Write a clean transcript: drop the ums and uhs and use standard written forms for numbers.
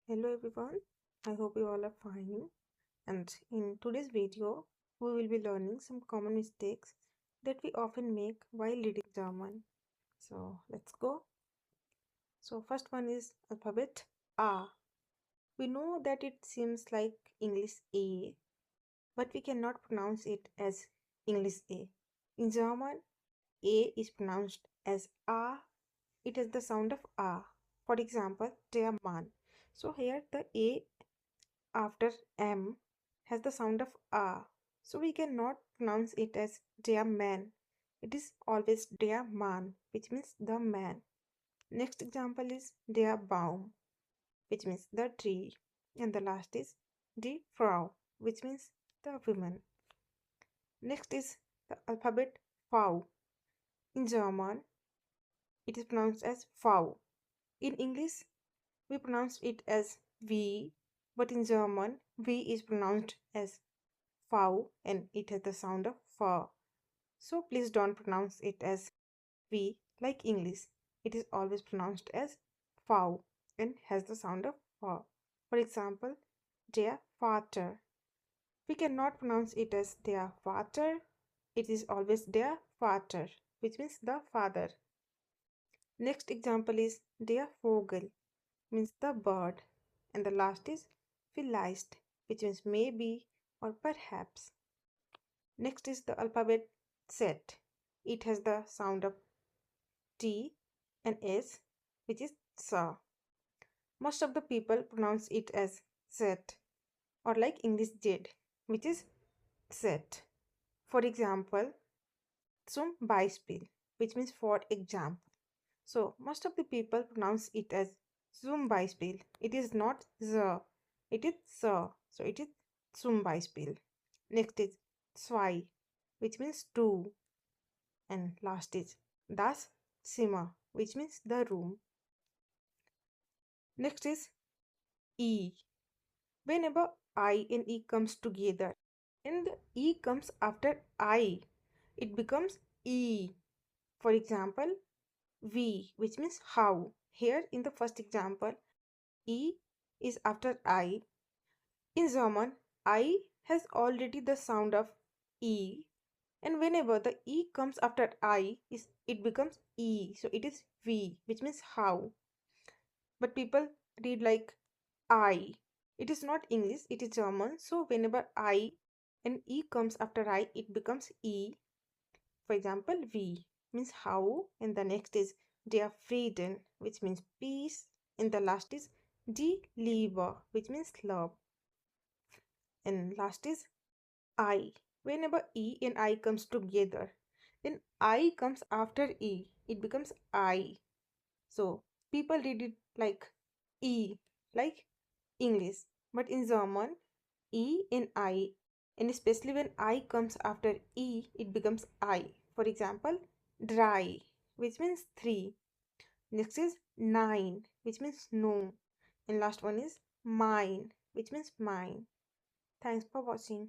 Hello everyone, I hope you all are fine. And in today's video, we will be learning some common mistakes that we often make while reading German. So let's go. So first one is alphabet A. We know that it seems like English A, but we cannot pronounce it as English A. In German, A is pronounced as A. It has the sound of A. For example, der Mann. So here the A after M has the sound of A. So we cannot pronounce it as der man. It is always der Mann, which means the man. Next example is der Baum, which means the tree. And the last is die Frau, which means the woman. Next is the alphabet V. In German, it is pronounced as V. In English, we pronounce it as V, but in German, V is pronounced as V and it has the sound of F. So please don't pronounce it as V like English. It is always pronounced as V and has the sound of F. For example, der Vater. We cannot pronounce it as der Vater. It is always der Vater, which means the father. Next example is der Vogel, means the bird. And the last is vielleicht, which means maybe or perhaps. Next is the alphabet Z. It has the sound of T and S, which is sa. Most of the people pronounce it as Z or like English Z, which is Z. For example, zum Beispiel, which means for example. So most of the people pronounce it as zum Beispiel. It is not the, it is sa. So it is zum Beispiel. Next is zwei, which means two. And last is das Zimmer, which means the room. Next is E. Whenever I and E comes together and the E comes after I, it becomes E. For example, V, which means how. Here in the first example, E is after I. In German, I has already the sound of E, and whenever the E comes after I, it becomes E. So it is V, which means how. But people read like I. It is not English, it is German. So whenever I and E comes after I, it becomes E. For example, V means how, and the next is der Frieden, which means peace, and the last is die Liebe, which means love. And last is I. Whenever E and I comes together, then I comes after E. It becomes I. So people read it like E, like English. But in German, E and I, and especially when I comes after E, it becomes I. For example, dry, which means three. Next is nine, which means no. And last one is mine, which means mine. Thanks for watching.